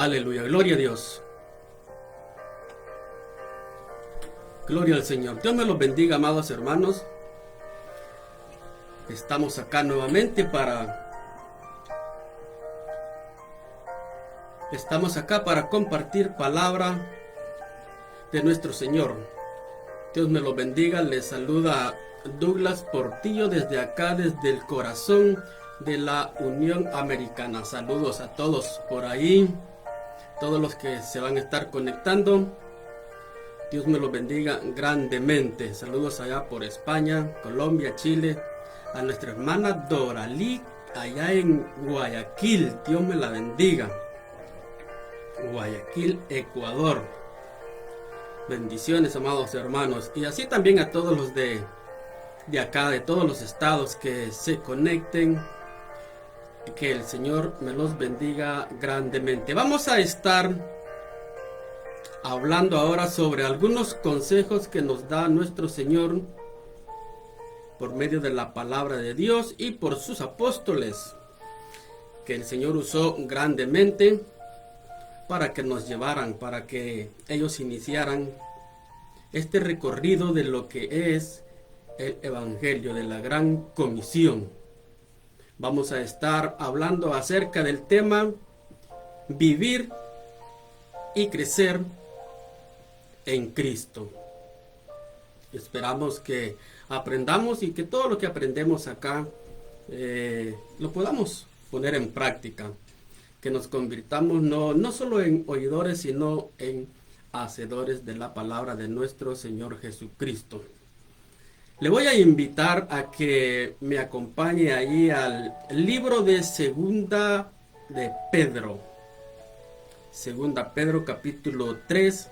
Aleluya, gloria a Dios. Gloria al Señor. Dios me los bendiga, amados hermanos. Estamos acá nuevamente para compartir palabra de nuestro Señor. Dios me los bendiga. Les saluda Douglas Portillo desde acá, desde el corazón de la Unión Americana. Saludos a todos por ahí, todos los que se van a estar conectando. Dios me los bendiga grandemente. Saludos allá por España, Colombia, Chile. A nuestra hermana Doralí allá en Guayaquil. Dios me la bendiga. Guayaquil, Ecuador. Bendiciones, amados hermanos. Y así también a todos los de acá, de todos los estados que se conecten. Que el Señor me los bendiga grandemente. Vamos a estar hablando ahora sobre algunos consejos que nos da nuestro Señor por medio de la palabra de Dios y por sus apóstoles, que el Señor usó grandemente para que nos llevaran, para que ellos iniciaran este recorrido de lo que es el Evangelio, de la Gran Comisión. Vamos a estar hablando acerca del tema vivir y crecer en Cristo. Esperamos que aprendamos y que todo lo que aprendemos acá lo podamos poner en práctica, que nos convirtamos no solo en oidores, sino en hacedores de la palabra de nuestro Señor Jesucristo. Le voy a invitar a que me acompañe allí al libro de Segunda de Pedro. Segunda Pedro capítulo 3,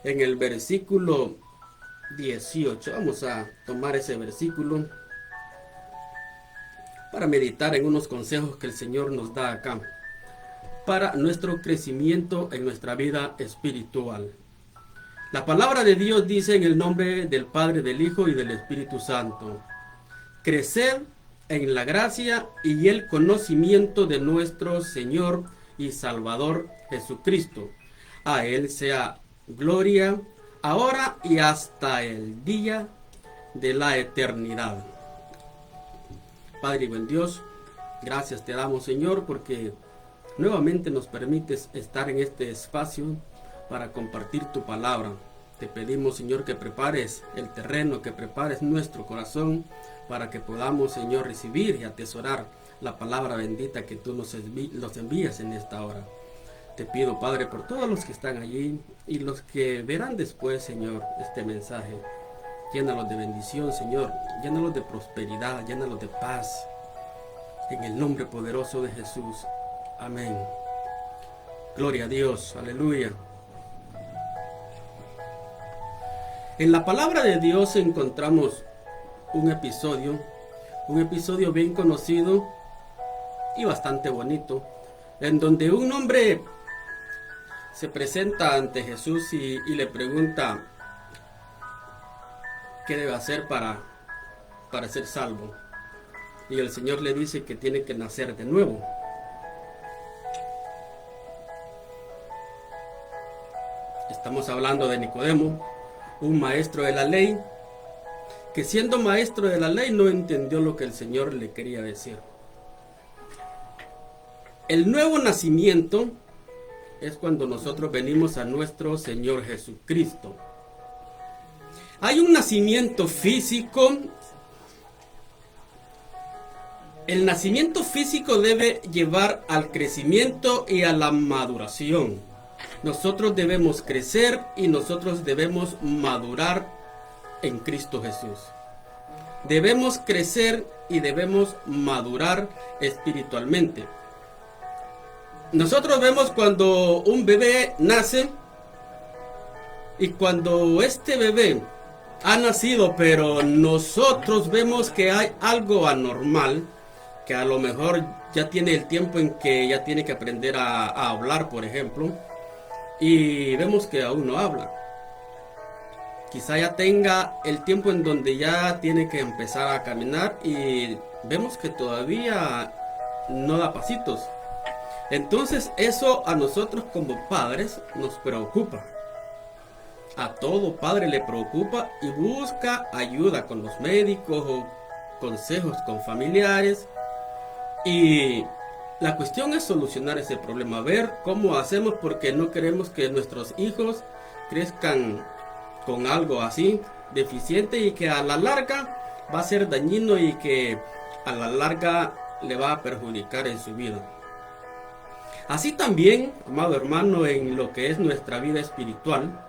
en el versículo 18. Vamos a tomar ese versículo para meditar en unos consejos que el Señor nos da acá para nuestro crecimiento en nuestra vida espiritual. La palabra de Dios dice en el nombre del Padre, del Hijo y del Espíritu Santo: crecer en la gracia y el conocimiento de nuestro Señor y Salvador Jesucristo. A Él sea gloria ahora y hasta el día de la eternidad. Padre y buen Dios, gracias te damos, Señor, porque nuevamente nos permites estar en este espacio para compartir tu palabra. Te pedimos, Señor, que prepares el terreno, que prepares nuestro corazón para que podamos, Señor, recibir y atesorar la palabra bendita que tú nos envías en esta hora. Te pido, Padre, por todos los que están allí y los que verán después, Señor, este mensaje. Llénalos de bendición, Señor. Llénalos de prosperidad, llénalos de paz. En el nombre poderoso de Jesús. Amén. Gloria a Dios. Aleluya. En la palabra de Dios encontramos un episodio bien conocido y bastante bonito, en donde un hombre se presenta ante Jesús y le pregunta qué debe hacer para ser salvo. Y el Señor le dice que tiene que nacer de nuevo. Estamos hablando de Nicodemo, un maestro de la ley, que siendo maestro de la ley no entendió lo que el Señor le quería decir. El nuevo nacimiento es cuando nosotros venimos a nuestro Señor Jesucristo. Hay un nacimiento físico. El nacimiento físico debe llevar al crecimiento y a la maduración. Nosotros debemos crecer y nosotros debemos madurar en Cristo Jesús. Debemos crecer y debemos madurar espiritualmente. Nosotros vemos cuando un bebé nace y cuando este bebé ha nacido, pero nosotros vemos que hay algo anormal, que a lo mejor ya tiene el tiempo en que ya tiene que aprender a hablar, por ejemplo, y vemos que aún no habla. Quizá ya tenga el tiempo en donde ya tiene que empezar a caminar y vemos que todavía no da pasitos. Entonces eso a nosotros como padres nos preocupa. A todo padre le preocupa y busca ayuda con los médicos o consejos con familiares. Y la cuestión es solucionar ese problema, ver cómo hacemos, porque no queremos que nuestros hijos crezcan con algo así deficiente y que a la larga va a ser dañino y que a la larga le va a perjudicar en su vida. Así también, amado hermano, en lo que es nuestra vida espiritual,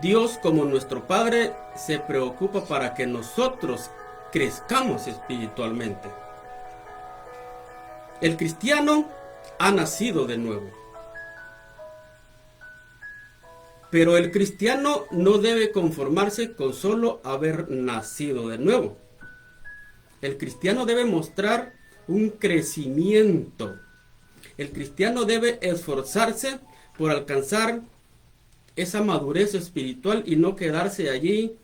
Dios, como nuestro Padre, se preocupa para que nosotros crezcamos espiritualmente. El cristiano ha nacido de nuevo. Pero el cristiano no debe conformarse con solo haber nacido de nuevo. El cristiano debe mostrar un crecimiento. El cristiano debe esforzarse por alcanzar esa madurez espiritual y no quedarse allí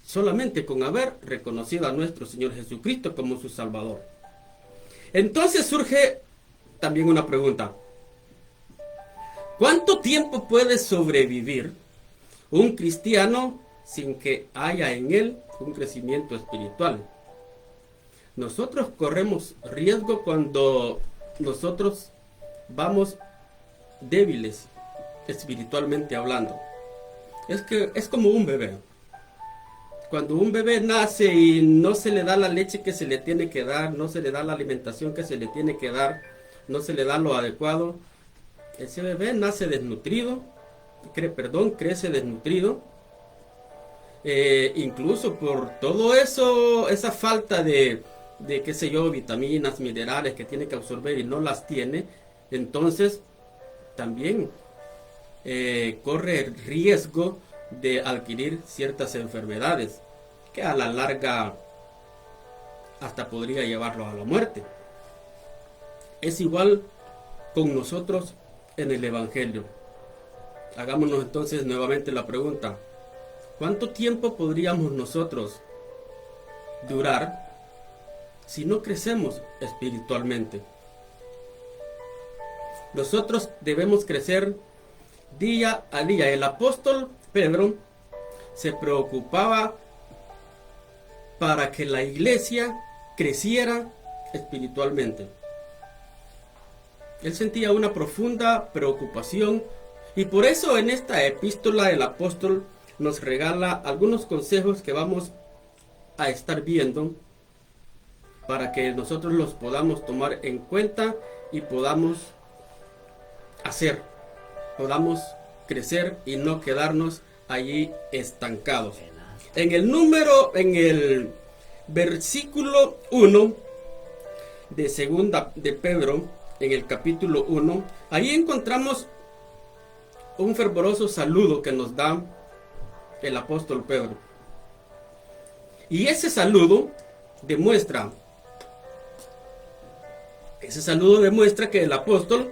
solamente con haber reconocido a nuestro Señor Jesucristo como su Salvador. Entonces surge también una pregunta. ¿Cuánto tiempo puede sobrevivir un cristiano sin que haya en él un crecimiento espiritual? Nosotros corremos riesgo cuando nosotros vamos débiles espiritualmente hablando. Es como un bebé. Cuando un bebé nace y no se le da la leche que se le tiene que dar, no se le da la alimentación que se le tiene que dar, no se le da lo adecuado, ese bebé nace desnutrido, crece desnutrido, incluso por todo eso, esa falta de qué sé yo, vitaminas, minerales que tiene que absorber y no las tiene, entonces también corre el riesgo de adquirir ciertas enfermedades que a la larga hasta podría llevarlo a la muerte. Es igual con nosotros en el Evangelio. Hagámonos entonces nuevamente la pregunta: ¿cuánto tiempo podríamos nosotros durar si no crecemos espiritualmente? Nosotros debemos crecer día a día. El apóstol Pedro se preocupaba para que la iglesia creciera espiritualmente. Él sentía una profunda preocupación y por eso en esta epístola el apóstol nos regala algunos consejos que vamos a estar viendo para que nosotros los podamos tomar en cuenta y podamos crecer y no quedarnos allí estancados. En el versículo 1 de segunda de Pedro, en el capítulo 1, ahí encontramos un fervoroso saludo que nos da el apóstol Pedro. Y ese saludo demuestra que el apóstol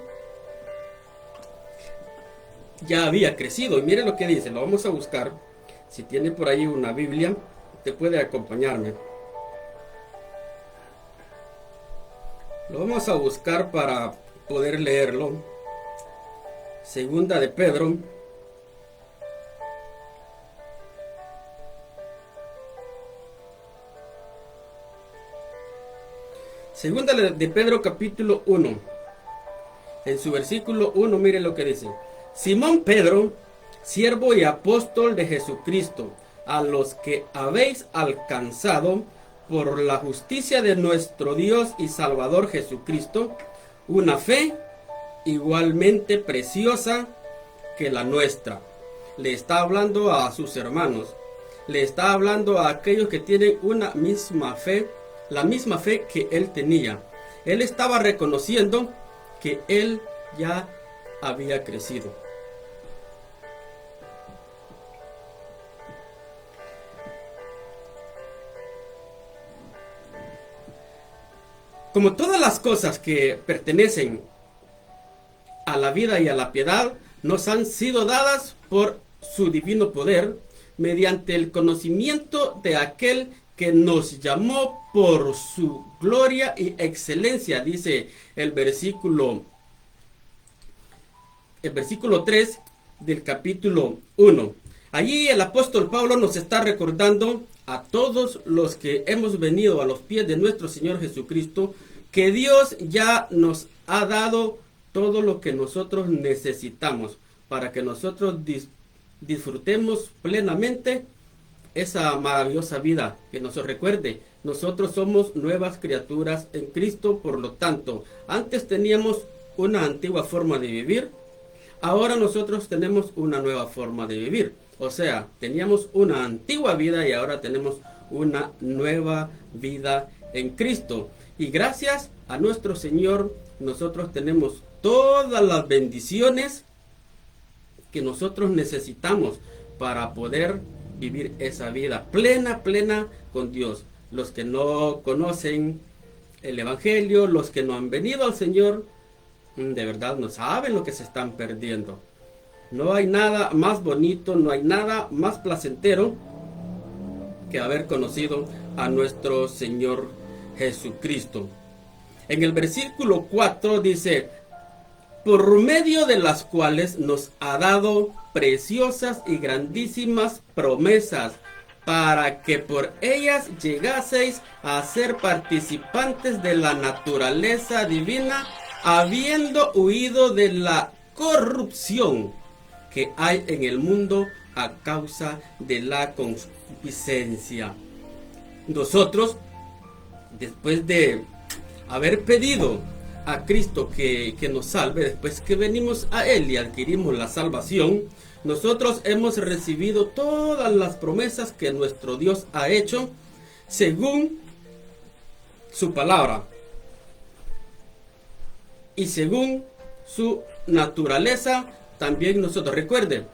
ya había crecido. Y mire lo que dice, lo vamos a buscar. Si tiene por ahí una Biblia, te puede acompañarme. Lo vamos a buscar para poder leerlo. Segunda de Pedro. Segunda de Pedro capítulo 1. En su versículo 1, mire lo que dice. Simón Pedro, siervo y apóstol de Jesucristo, a los que habéis alcanzado por la justicia de nuestro Dios y Salvador Jesucristo, una fe igualmente preciosa que la nuestra. Le está hablando a sus hermanos, le está hablando a aquellos que tienen una misma fe, la misma fe que él tenía. Él estaba reconociendo que él ya había crecido. Como todas las cosas que pertenecen a la vida y a la piedad, nos han sido dadas por su divino poder, mediante el conocimiento de aquel que nos llamó por su gloria y excelencia, dice el versículo el versículo 3 del capítulo 1. Allí el apóstol Pablo nos está recordando a todos los que hemos venido a los pies de nuestro Señor Jesucristo que Dios ya nos ha dado todo lo que nosotros necesitamos para que nosotros disfrutemos plenamente esa maravillosa vida. Que nos recuerde, nosotros somos nuevas criaturas en Cristo, por lo tanto, antes teníamos una antigua forma de vivir, ahora nosotros tenemos una nueva forma de vivir. O sea, teníamos una antigua vida y ahora tenemos una nueva vida en Cristo. Y gracias a nuestro Señor, nosotros tenemos todas las bendiciones que nosotros necesitamos para poder vivir esa vida plena con Dios. Los que no conocen el Evangelio, los que no han venido al Señor, de verdad no saben lo que se están perdiendo. No hay nada más bonito, no hay nada más placentero que haber conocido a nuestro Señor Jesucristo. En el versículo 4 dice: por medio de las cuales nos ha dado preciosas y grandísimas promesas, para que por ellas llegaseis a ser participantes de la naturaleza divina, habiendo huido de la corrupción que hay en el mundo a causa de la concupiscencia. Nosotros, después de haber pedido a Cristo que nos salve, después que venimos a Él y adquirimos la salvación, nosotros hemos recibido todas las promesas que nuestro Dios ha hecho según su palabra y según su naturaleza. También nosotros, recuerden,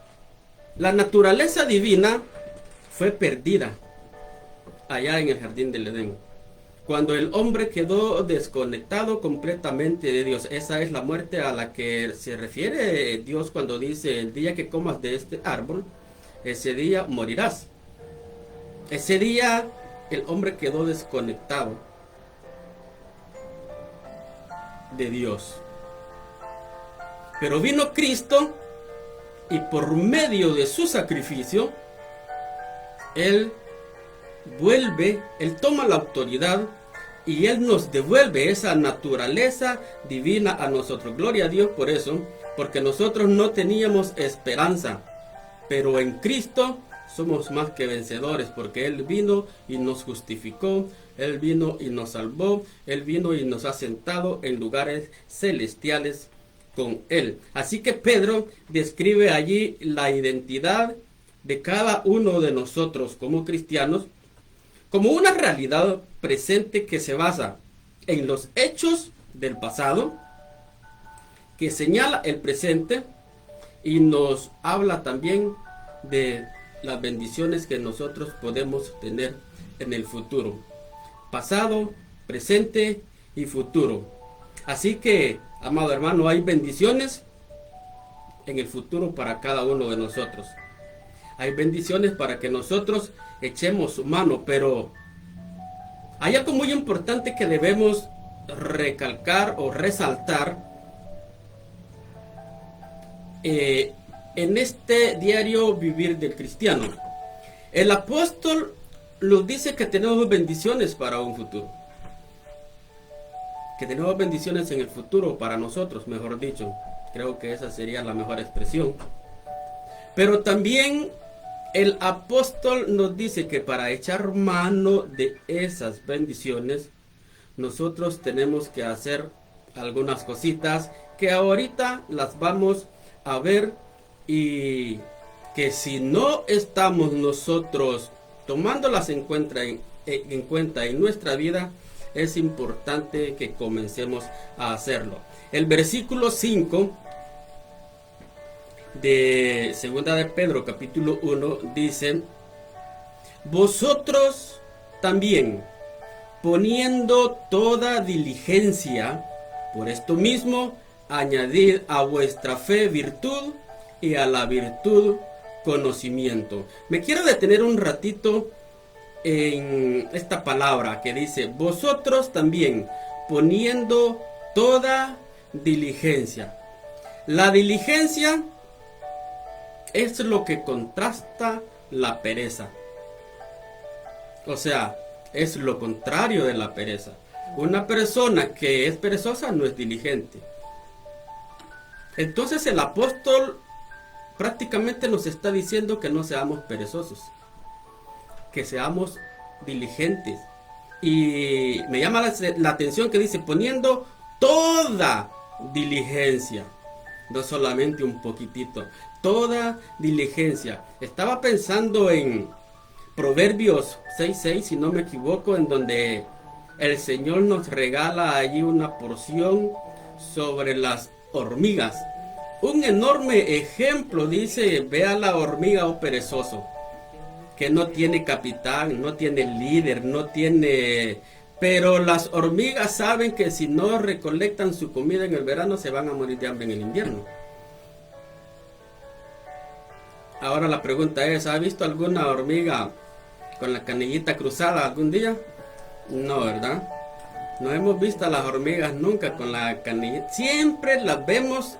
la naturaleza divina fue perdida allá en el jardín del Edén, cuando el hombre quedó desconectado completamente de Dios. Esa es la muerte a la que se refiere Dios cuando dice: el día que comas de este árbol, ese día morirás. Ese día el hombre quedó desconectado de Dios. Pero vino Cristo y por medio de su sacrificio, Él vuelve, Él toma la autoridad y Él nos devuelve esa naturaleza divina a nosotros. Gloria a Dios por eso, porque nosotros no teníamos esperanza, pero en Cristo somos más que vencedores, porque Él vino y nos justificó, Él vino y nos salvó, Él vino y nos ha sentado en lugares celestiales con Él. Así que Pedro describe allí la identidad de cada uno de nosotros como cristianos como una realidad presente que se basa en los hechos del pasado, que señala el presente y nos habla también de las bendiciones que nosotros podemos tener en el futuro. Pasado, presente y futuro. Así que, amado hermano, hay bendiciones en el futuro para cada uno de nosotros. Hay bendiciones para que nosotros echemos mano, pero hay algo muy importante que debemos recalcar o resaltar en este diario vivir del cristiano. El apóstol nos dice que tenemos bendiciones para un futuro. Que tenemos bendiciones en el futuro para nosotros, mejor dicho. Creo que esa sería la mejor expresión. Pero también el apóstol nos dice que para echar mano de esas bendiciones, nosotros tenemos que hacer algunas cositas que ahorita las vamos a ver, y que si no estamos nosotros tomándolas en cuenta en nuestra vida, es importante que comencemos a hacerlo. El versículo 5 de segunda de Pedro capítulo 1 dice: vosotros también, poniendo toda diligencia, por esto mismo añadid a vuestra fe virtud, y a la virtud conocimiento. Me quiero detener un ratito en esta palabra que dice: vosotros también, poniendo toda diligencia. La diligencia es lo que contrasta la pereza. O sea, es lo contrario de la pereza. Una persona que es perezosa no es diligente. Entonces el apóstol prácticamente nos está diciendo que no seamos perezosos, que seamos diligentes. Y me llama la atención que dice, poniendo toda diligencia, no solamente un poquitito, toda diligencia. Estaba pensando en Proverbios 6:6, si no me equivoco, en donde el Señor nos regala allí una porción sobre las hormigas. Un enorme ejemplo, dice, ve a la hormiga, oh perezoso, que no tiene capitán, no tiene líder, no tiene... Pero las hormigas saben que si no recolectan su comida en el verano, se van a morir de hambre en el invierno. Ahora la pregunta es, ¿ha visto alguna hormiga con la canillita cruzada algún día? No, ¿verdad? No hemos visto a las hormigas nunca con la canillita. Siempre las vemos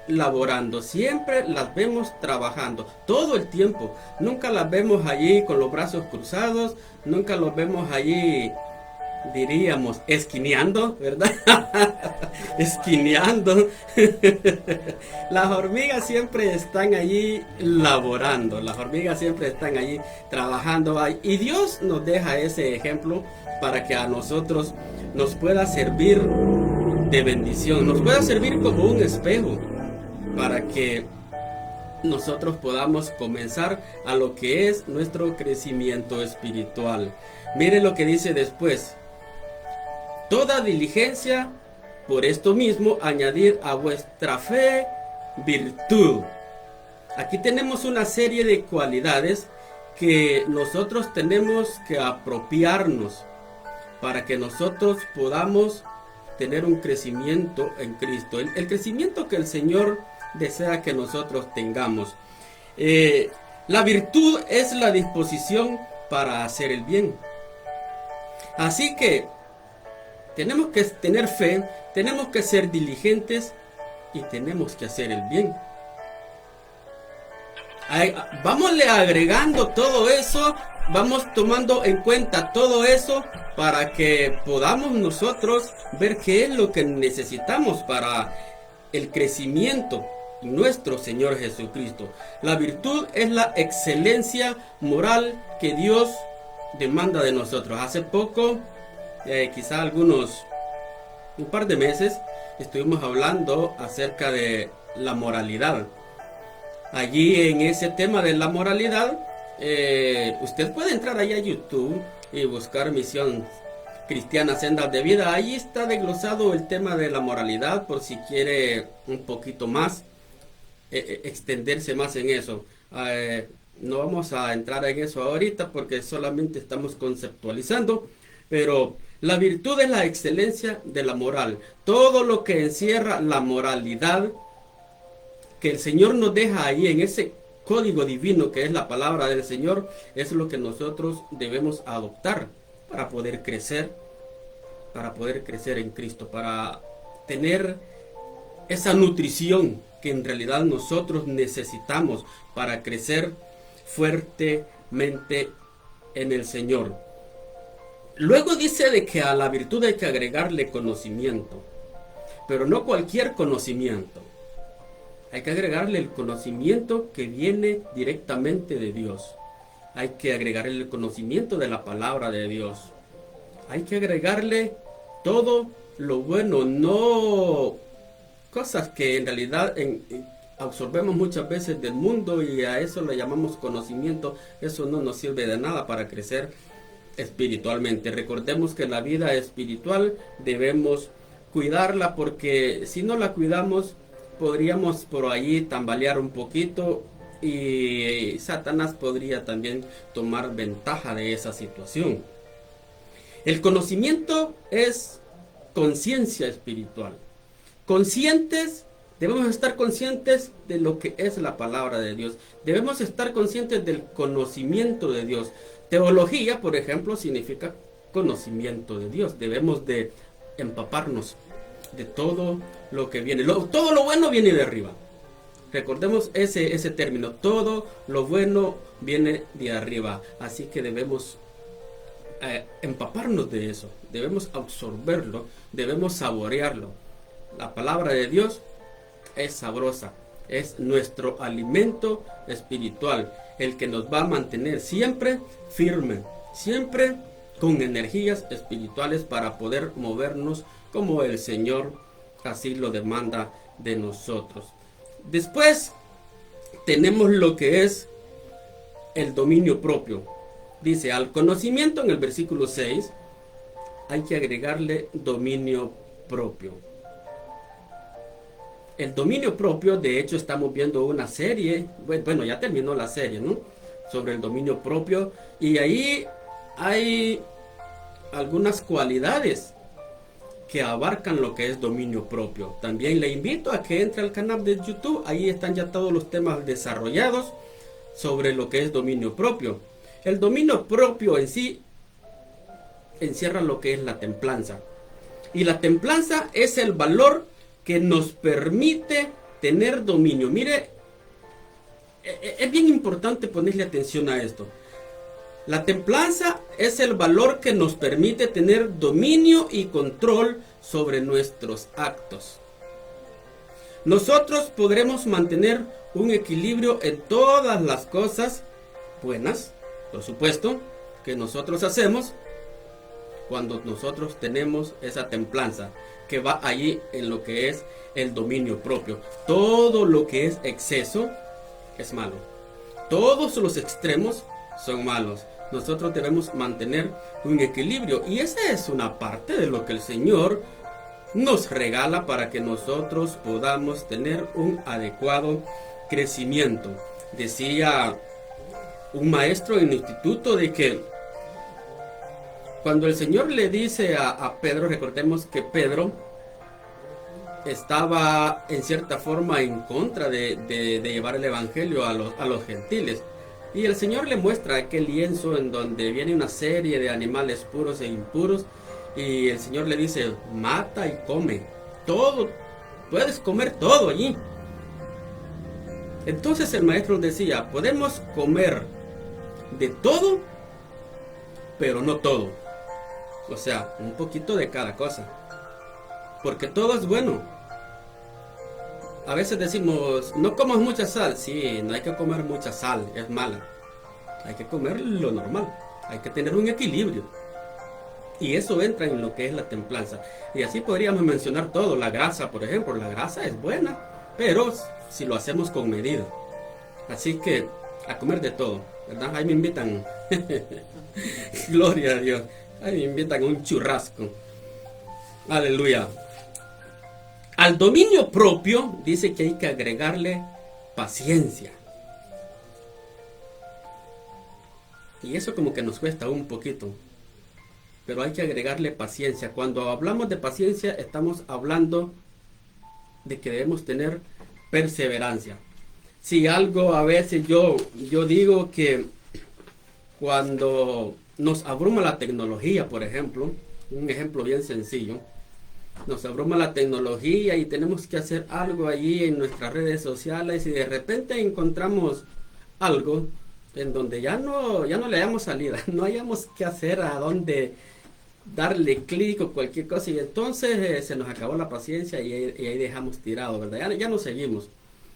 laborando, siempre las vemos trabajando, todo el tiempo. Nunca las vemos allí con los brazos cruzados, nunca los vemos allí, diríamos, esquineando, ¿verdad? Esquineando. Las hormigas siempre están allí laborando, las hormigas siempre están allí trabajando. Y Dios nos deja ese ejemplo para que a nosotros nos pueda servir de bendición, nos pueda servir como un espejo, para que nosotros podamos comenzar a lo que es nuestro crecimiento espiritual. Mire lo que dice después: toda diligencia, por esto mismo añadir a vuestra fe virtud. Aquí tenemos una serie de cualidades que nosotros tenemos que apropiarnos para que nosotros podamos tener un crecimiento en Cristo, el crecimiento que el Señor desea que nosotros tengamos. La virtud es la disposición para hacer el bien. Así que tenemos que tener fe, tenemos que ser diligentes y tenemos que hacer el bien. Vámosle agregando todo eso, vamos tomando en cuenta todo eso para que podamos nosotros ver qué es lo que necesitamos para el crecimiento en nuestro Señor Jesucristo. La virtud es la excelencia moral que Dios demanda de nosotros. Hace poco, quizá un par de meses, estuvimos hablando acerca de la moralidad. Allí en ese tema de la moralidad, usted puede entrar ahí a YouTube y buscar Misión Cristiana Sendas de Vida. Ahí está desglosado el tema de la moralidad, por si quiere un poquito más, extenderse más en eso. No vamos a entrar en eso ahorita porque solamente estamos conceptualizando, pero la virtud es la excelencia de la moral. Todo lo que encierra la moralidad que el Señor nos deja ahí en ese código divino que es la palabra del Señor, es lo que nosotros debemos adoptar para poder crecer en Cristo, para tener esa nutrición que en realidad nosotros necesitamos para crecer fuertemente en el Señor. Luego dice de que a la virtud hay que agregarle conocimiento, pero no cualquier conocimiento. Hay que agregarle el conocimiento que viene directamente de Dios. Hay que agregarle el conocimiento de la palabra de Dios. Hay que agregarle todo lo bueno, no cosas que en realidad absorbemos muchas veces del mundo y a eso le llamamos conocimiento. Eso no nos sirve de nada para crecer espiritualmente. Recordemos que la vida espiritual debemos cuidarla, porque si no la cuidamos podríamos por allí tambalear un poquito y Satanás podría también tomar ventaja de esa situación. El conocimiento es conciencia espiritual. Debemos estar conscientes de lo que es la palabra de Dios. Debemos estar conscientes del conocimiento de Dios. Teología, por ejemplo, significa conocimiento de Dios. Debemos de empaparnos de todo lo que viene. Todo lo bueno viene de arriba. Recordemos ese término, todo lo bueno viene de arriba. Así que debemos empaparnos de eso, debemos absorberlo, debemos saborearlo. La palabra de Dios es sabrosa, es nuestro alimento espiritual, el que nos va a mantener siempre firme, siempre con energías espirituales para poder movernos como el Señor así lo demanda de nosotros. Después tenemos lo que es el dominio propio. Dice, al conocimiento en el versículo 6 hay que agregarle dominio propio. El dominio propio, de hecho estamos viendo una serie, bueno, ya terminó la serie, ¿no? Sobre el dominio propio, y ahí hay algunas cualidades que abarcan lo que es dominio propio. También le invito a que entre al canal de YouTube, ahí están ya todos los temas desarrollados sobre lo que es dominio propio. El dominio propio en sí encierra lo que es la templanza. Y la templanza es el valor que nos permite tener dominio. Mire, es bien importante ponerle atención a esto. La templanza es el valor que nos permite tener dominio y control sobre nuestros actos. Nosotros podremos mantener un equilibrio en todas las cosas buenas, por supuesto, que nosotros hacemos cuando nosotros tenemos esa templanza que va allí en lo que es el dominio propio. Todo lo que es exceso es malo. Todos los extremos son malos. Nosotros debemos mantener un equilibrio, y esa es una parte de lo que el Señor nos regala para que nosotros podamos tener un adecuado crecimiento. Decía un maestro en el instituto de que cuando el Señor le dice a Pedro, recordemos que Pedro estaba en cierta forma en contra de llevar el evangelio a los gentiles, y el Señor le muestra aquel lienzo en donde viene una serie de animales puros e impuros, y el Señor le dice, mata y come todo, puedes comer todo allí. Entonces el maestro decía, podemos comer de todo, pero no todo. O sea, un poquito de cada cosa, porque todo es bueno. A veces decimos, no comas mucha sal. Sí, no hay que comer mucha sal, es mala. Hay que comer lo normal, hay que tener un equilibrio. Y eso entra en lo que es la templanza. Y así podríamos mencionar todo. La grasa, por ejemplo, la grasa es buena, pero si lo hacemos con medida. Así que a comer de todo, ¿verdad? Ahí me invitan. Gloria a Dios. Ahí me invitan a un churrasco. Aleluya. Al dominio propio dice que hay que agregarle paciencia. Y eso como que nos cuesta un poquito, pero hay que agregarle paciencia. Cuando hablamos de paciencia estamos hablando de que debemos tener perseverancia. Si algo a veces yo digo que cuando nos abruma la tecnología, por ejemplo, un ejemplo bien sencillo, nos abruma la tecnología y tenemos que hacer algo allí en nuestras redes sociales, y de repente encontramos algo en donde ya no le hayamos salida, no hayamos qué hacer, a dónde darle clic o cualquier cosa, y entonces se nos acabó la paciencia y ahí dejamos tirado, ¿verdad? Ya no seguimos.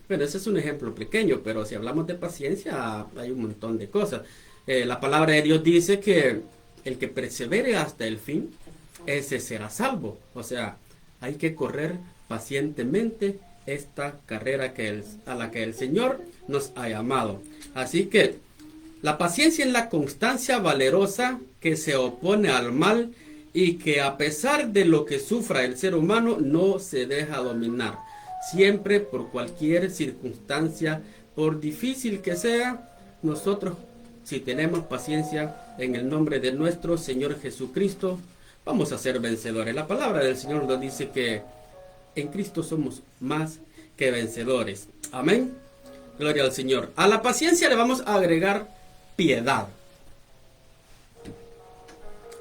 Bueno, ese es un ejemplo pequeño, pero si hablamos de paciencia hay un montón de cosas. La palabra de Dios dice que el que persevere hasta el fin, ese será salvo. O sea, hay que correr pacientemente esta carrera a la que el Señor nos ha llamado. Así que la paciencia es la constancia valerosa que se opone al mal y que a pesar de lo que sufra el ser humano no se deja dominar. Siempre, por cualquier circunstancia, por difícil que sea, nosotros, si tenemos paciencia en el nombre de nuestro Señor Jesucristo, vamos a ser vencedores. La palabra del Señor nos dice que en Cristo somos más que vencedores. Amén. Gloria al Señor. A la paciencia le vamos a agregar piedad.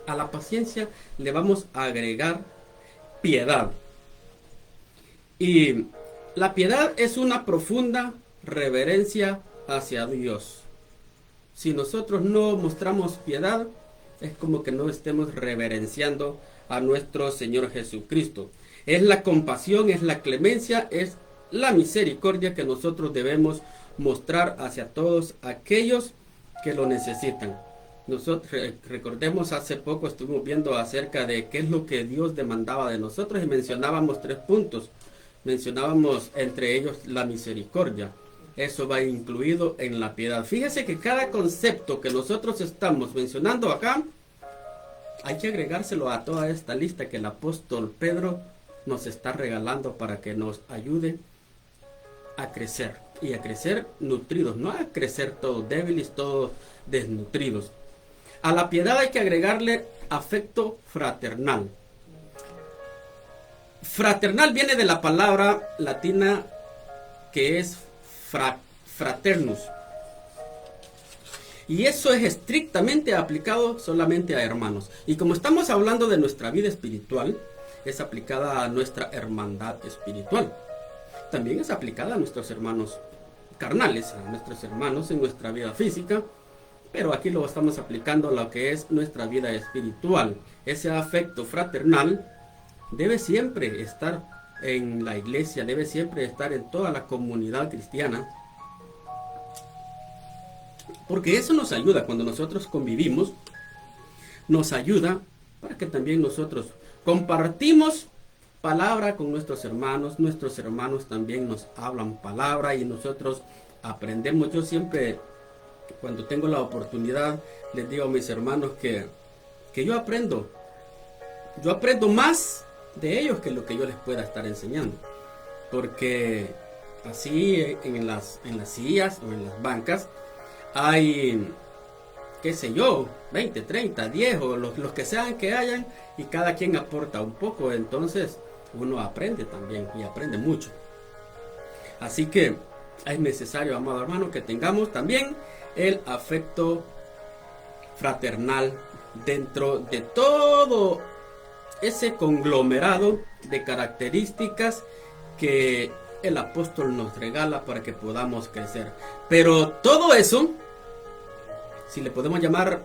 A la paciencia le vamos a agregar piedad. Y la piedad es una profunda reverencia hacia Dios. Si nosotros no mostramos piedad, es como que no estemos reverenciando a nuestro Señor Jesucristo. Es la compasión, es la clemencia, es la misericordia que nosotros debemos mostrar hacia todos aquellos que lo necesitan. Nosotros recordemos, hace poco estuvimos viendo acerca de qué es lo que Dios demandaba de nosotros y mencionábamos 3 puntos. Mencionábamos entre ellos la misericordia. Eso va incluido en la piedad. Fíjese que cada concepto que nosotros estamos mencionando acá, hay que agregárselo a toda esta lista que el apóstol Pedro nos está regalando para que nos ayude a crecer. Y a crecer nutridos, no a crecer todos débiles, todos desnutridos. A la piedad hay que agregarle afecto fraternal. Fraternal viene de la palabra latina que es fraternus. Y eso es estrictamente aplicado solamente a hermanos. Y como estamos hablando de nuestra vida espiritual, es aplicada a nuestra hermandad espiritual. También es aplicada a nuestros hermanos carnales, a nuestros hermanos en nuestra vida física. Pero aquí lo estamos aplicando a lo que es nuestra vida espiritual. Ese afecto fraternal debe siempre estar en la iglesia, debe siempre estar en toda la comunidad cristiana. Porque eso nos ayuda cuando nosotros convivimos, nos ayuda para que también nosotros compartimos palabra con nuestros hermanos también nos hablan palabra y nosotros aprendemos. Yo siempre, cuando tengo la oportunidad, les digo a mis hermanos que yo aprendo más de ellos que lo que yo les pueda estar enseñando. Porque así en las sillas o en las bancas hay, qué sé yo, 20, 30, 10 o los que sean que hayan, y cada quien aporta un poco. Entonces uno aprende también y aprende mucho. Así que es necesario, amado hermano, que tengamos también el afecto fraternal dentro de todo ese conglomerado de características que el apóstol nos regala para que podamos crecer. Pero todo eso, si le podemos llamar,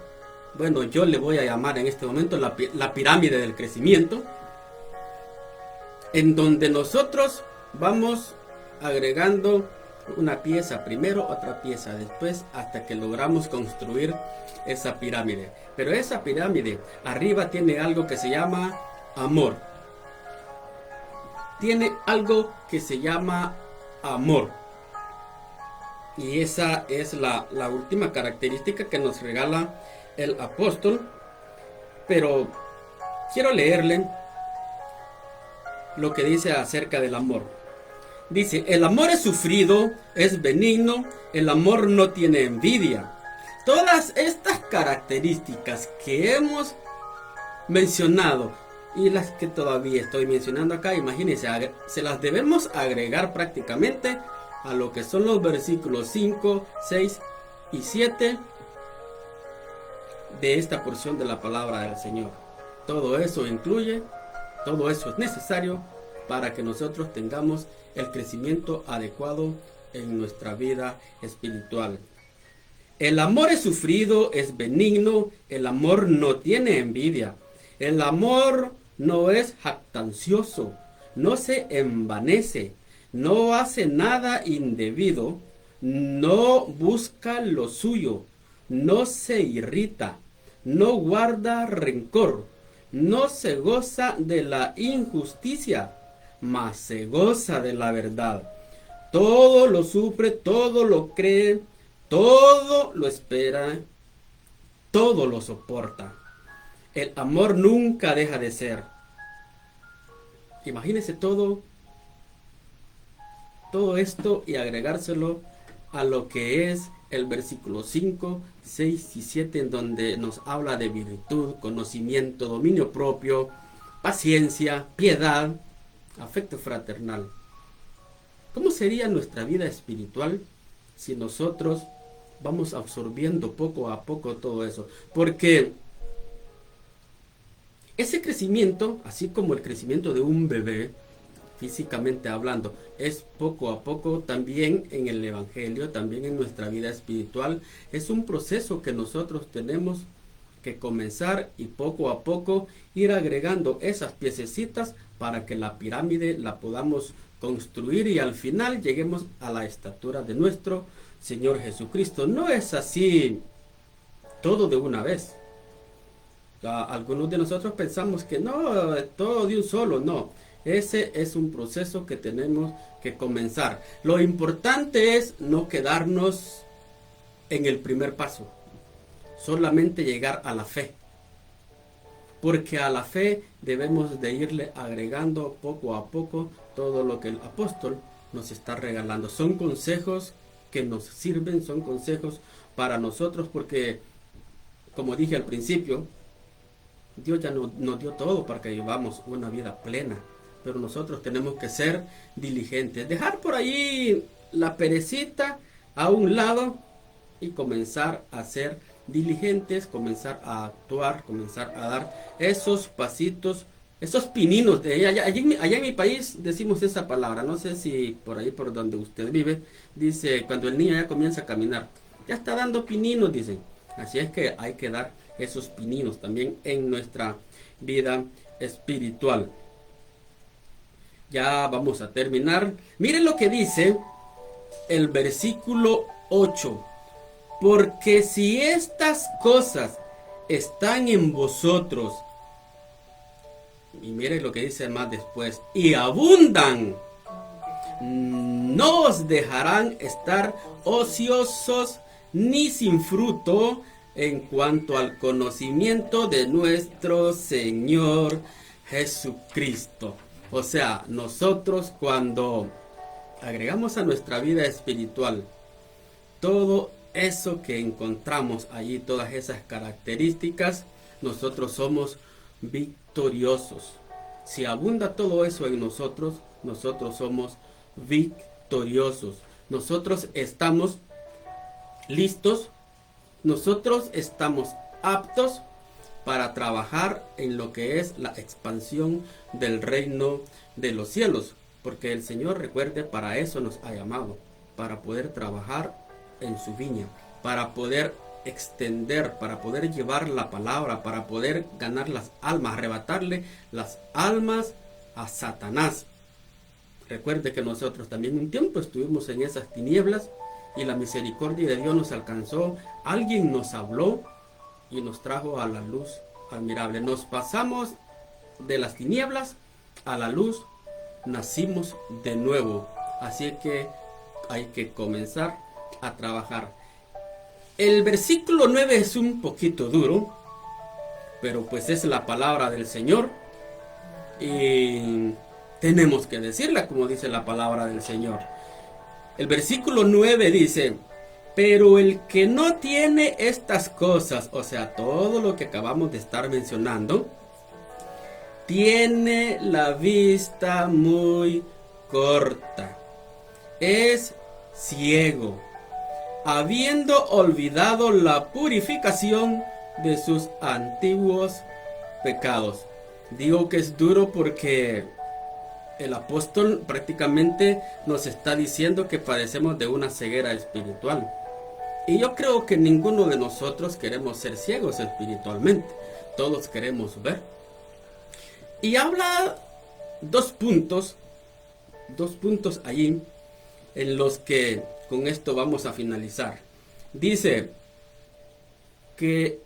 bueno, yo le voy a llamar en este momento la pirámide del crecimiento, en donde nosotros vamos agregando una pieza primero, otra pieza después, hasta que logramos construir esa pirámide. Pero esa pirámide arriba tiene algo que se llama amor. Tiene algo que se llama amor. Y esa es la última característica que nos regala el apóstol. Pero quiero leerle lo que dice acerca del amor. Dice, el amor es sufrido, es benigno, el amor no tiene envidia. Todas estas características que hemos mencionado y las que todavía estoy mencionando acá, imagínense, se las debemos agregar prácticamente a lo que son los versículos 5, 6 y 7 de esta porción de la palabra del Señor. Todo eso incluye, todo eso es necesario para que nosotros tengamos el crecimiento adecuado en nuestra vida espiritual. El amor es sufrido, es benigno, el amor no tiene envidia, el amor no es jactancioso, no se envanece, no hace nada indebido, no busca lo suyo, no se irrita, no guarda rencor, no se goza de la injusticia, mas se goza de la verdad. Todo lo sufre, todo lo cree, todo lo espera, todo lo soporta. El amor nunca deja de ser. Imagínense todo esto y agregárselo a lo que es el versículo 5, 6 y 7, en donde nos habla de virtud, conocimiento, dominio propio, paciencia, piedad, afecto fraternal. ¿Cómo sería nuestra vida espiritual si nosotros vamos absorbiendo poco a poco todo eso? Porque ese crecimiento, así como el crecimiento de un bebé, físicamente hablando. Es poco a poco también en el Evangelio, también en nuestra vida espiritual. Es un proceso que nosotros tenemos que comenzar y poco a poco ir agregando esas piececitas para que la pirámide la podamos construir y al final lleguemos a la estatura de nuestro Señor Jesucristo. No es así todo de una vez. Algunos de nosotros pensamos que no, todo de un solo, no. Ese es un proceso que tenemos que comenzar. Lo importante es no quedarnos en el primer paso, solamente llegar a la fe. Porque a la fe debemos de irle agregando poco a poco todo lo que el apóstol nos está regalando. Son consejos que nos sirven, son consejos para nosotros porque, como dije al principio, Dios ya nos dio todo para que vivamos una vida plena, pero nosotros tenemos que ser diligentes, dejar por ahí la perecita a un lado y comenzar a ser diligentes, comenzar a actuar, comenzar a dar esos pasitos, esos pininos. Allá en mi país decimos esa palabra, no sé si por ahí por donde usted vive, dice cuando el niño ya comienza a caminar, ya está dando pininos, dicen. Así es que hay que dar esos pininos también en nuestra vida espiritual. Ya vamos a terminar. Miren lo que dice el versículo 8. Porque si estas cosas están en vosotros, y miren lo que dice más después, y abundan, no os dejarán estar ociosos ni sin fruto en cuanto al conocimiento de nuestro Señor Jesucristo. O sea, nosotros cuando agregamos a nuestra vida espiritual todo eso que encontramos allí, todas esas características, nosotros somos victoriosos. Si abunda todo eso en nosotros, nosotros somos victoriosos. Nosotros estamos listos, nosotros estamos aptos para trabajar en lo que es la expansión del reino de los cielos, porque el Señor, recuerde, para eso nos ha llamado, para poder trabajar en su viña, para poder extender, para poder llevar la palabra, para poder ganar las almas, arrebatarle las almas a Satanás. Recuerde que nosotros también un tiempo estuvimos en esas tinieblas y la misericordia de Dios nos alcanzó. Alguien nos habló y nos trajo a la luz admirable. Nos pasamos de las tinieblas a la luz, nacimos de nuevo. Así que hay que comenzar a trabajar. El versículo 9 es un poquito duro, pero pues es la palabra del Señor y tenemos que decirla como dice la palabra del Señor. El versículo 9 dice: pero el que no tiene estas cosas, o sea, todo lo que acabamos de estar mencionando, tiene la vista muy corta, es ciego, habiendo olvidado la purificación de sus antiguos pecados. Digo que es duro porque el apóstol prácticamente nos está diciendo que padecemos de una ceguera espiritual. Y yo creo que ninguno de nosotros queremos ser ciegos espiritualmente. Todos queremos ver. Y habla dos puntos allí en los que con esto vamos a finalizar. Dice que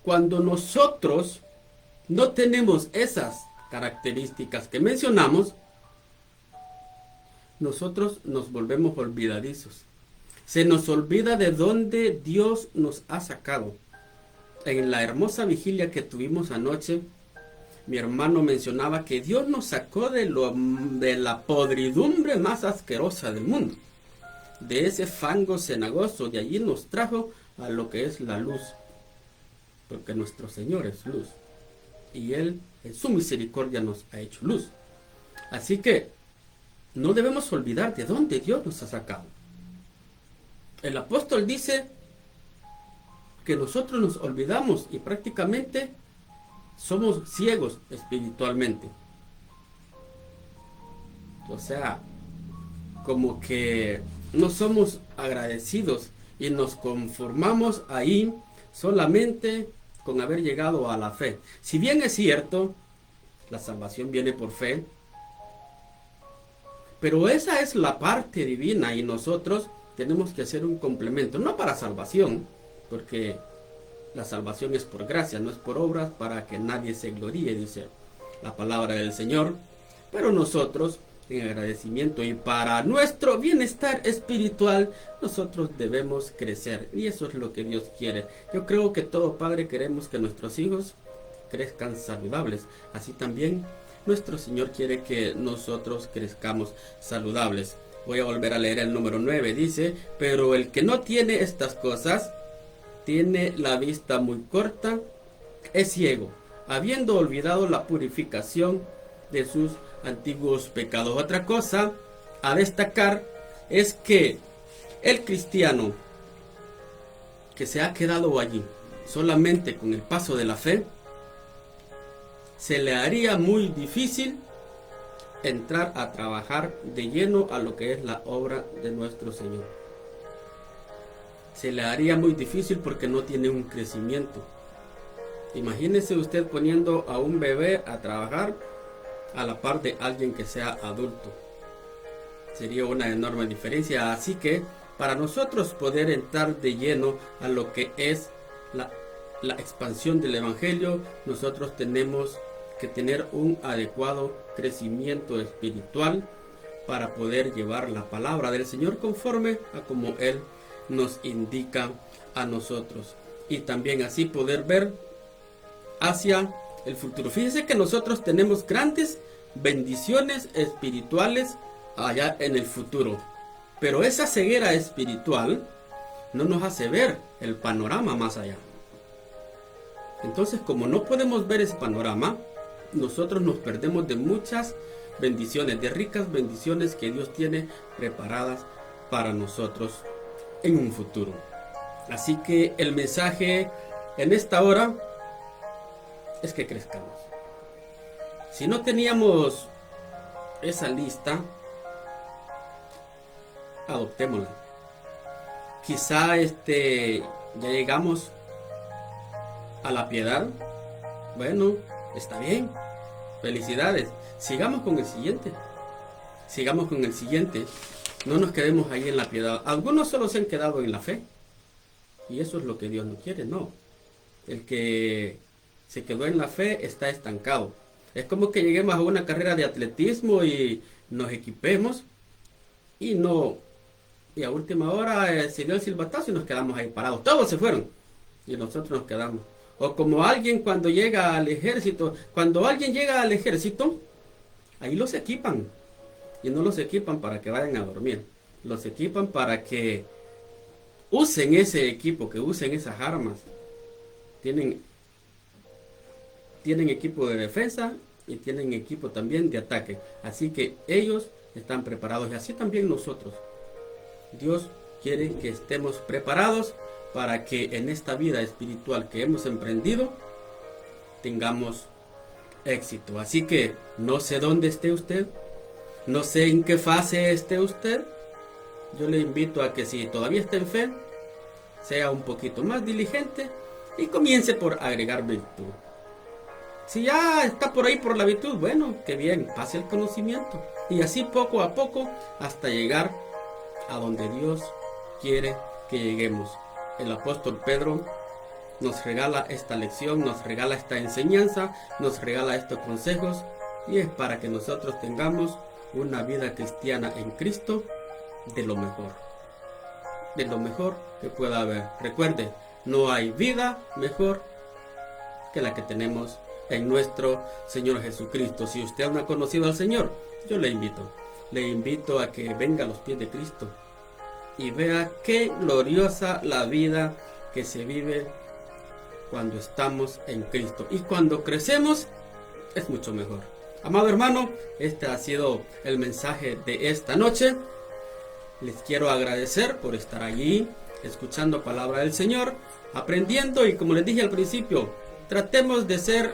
cuando nosotros no tenemos esas características que mencionamos, nosotros nos volvemos olvidadizos. Se nos olvida de dónde Dios nos ha sacado. En la hermosa vigilia que tuvimos anoche, mi hermano mencionaba que Dios nos sacó de la podridumbre más asquerosa del mundo, de ese fango cenagoso. De allí nos trajo a lo que es la luz, porque nuestro Señor es luz y Él en su misericordia nos ha hecho luz. Así que no debemos olvidar de dónde Dios nos ha sacado. El apóstol dice que nosotros nos olvidamos y prácticamente somos ciegos espiritualmente. O sea, como que no somos agradecidos y nos conformamos ahí solamente con haber llegado a la fe. Si bien es cierto, la salvación viene por fe, pero esa es la parte divina y nosotros tenemos que hacer un complemento, no para salvación, porque la salvación es por gracia, no es por obras para que nadie se gloríe, dice la palabra del Señor. Pero nosotros, en agradecimiento y para nuestro bienestar espiritual, nosotros debemos crecer. Y eso es lo que Dios quiere. Yo creo que todo padre queremos que nuestros hijos crezcan saludables. Así también nuestro Señor quiere que nosotros crezcamos saludables. Voy a volver a leer el número 9. Dice, pero el que no tiene estas cosas, tiene la vista muy corta, es ciego, habiendo olvidado la purificación de sus antiguos pecados. Otra cosa a destacar es que el cristiano que se ha quedado allí solamente con el paso de la fe, se le haría muy difícil entrar a trabajar de lleno a lo que es la obra de nuestro Señor. Se le haría muy difícil porque no tiene un crecimiento. Imagínese usted poniendo a un bebé a trabajar a la par de alguien que sea adulto. Sería una enorme diferencia. Así que para nosotros poder entrar de lleno a lo que es la expansión del Evangelio, nosotros tenemos que tener un adecuado crecimiento espiritual para poder llevar la palabra del Señor conforme a como Él nos indica a nosotros, y también así poder ver hacia el futuro. Fíjense que nosotros tenemos grandes bendiciones espirituales allá en el futuro, pero esa ceguera espiritual no nos hace ver el panorama más allá. Entonces, como no podemos ver ese panorama, nosotros nos perdemos de muchas bendiciones, de ricas bendiciones que Dios tiene preparadas para nosotros en un futuro. Así que el mensaje en esta hora es que crezcamos. Si no teníamos esa lista, adoptémosla. Quizá ya llegamos a la piedad. Bueno, está bien, felicidades. Sigamos con el siguiente. Sigamos con el siguiente. No nos quedemos ahí en la piedad. Algunos solo se han quedado en la fe. Y eso es lo que Dios no quiere, no. El que se quedó en la fe está estancado. Es como que lleguemos a una carrera de atletismo y nos equipemos y a última hora se dio el silbatazo y nos quedamos ahí parados. Todos se fueron y nosotros nos quedamos. O como alguien cuando llega al ejército, ahí los equipan. Y no los equipan para que vayan a dormir. Los equipan para que usen ese equipo, que usen esas armas. Tienen equipo de defensa y tienen equipo también de ataque. Así que ellos están preparados y así también nosotros. Dios quiere que estemos preparados para que en esta vida espiritual que hemos emprendido tengamos éxito. Así que no sé dónde esté usted, no sé en qué fase esté usted. Yo le invito a que si todavía está en fe, sea un poquito más diligente y comience por agregar virtud. Si ya está por ahí por la virtud, bueno, qué bien, pase el conocimiento. Y así poco a poco hasta llegar a donde Dios quiere que lleguemos. El apóstol Pedro nos regala esta lección, nos regala esta enseñanza, nos regala estos consejos, y es para que nosotros tengamos una vida cristiana en Cristo de lo mejor que pueda haber. Recuerde, no hay vida mejor que la que tenemos en nuestro Señor Jesucristo. Si usted no ha conocido al Señor, yo le invito a que venga a los pies de Cristo y vea qué gloriosa la vida que se vive cuando estamos en Cristo, y cuando crecemos es mucho mejor. Amado hermano, este ha sido el mensaje de esta noche. Les quiero agradecer por estar allí escuchando palabra del Señor, aprendiendo, y como les dije al principio, tratemos de ser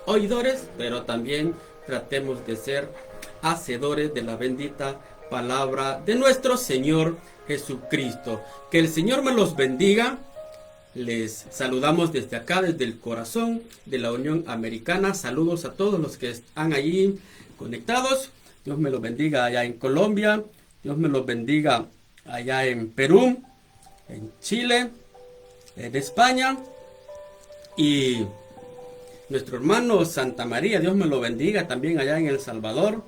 oidores, pero también tratemos de ser hacedores de la bendita palabra de nuestro Señor Jesucristo. Que el Señor me los bendiga. Les saludamos desde acá, desde el corazón de la Unión Americana. Saludos a todos los que están allí conectados. Dios me los bendiga allá en Colombia. Dios me los bendiga allá en Perú, en Chile, en España. Y nuestro hermano Santa María, Dios me lo bendiga también allá en El Salvador.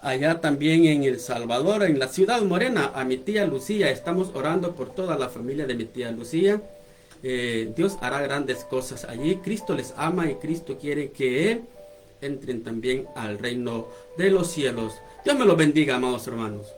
Allá también en El Salvador, en la ciudad morena, a mi tía Lucía. Estamos orando por toda la familia de mi tía Lucía. Dios hará grandes cosas allí. Cristo les ama y Cristo quiere que entren también al reino de los cielos. Dios me lo bendiga, amados hermanos.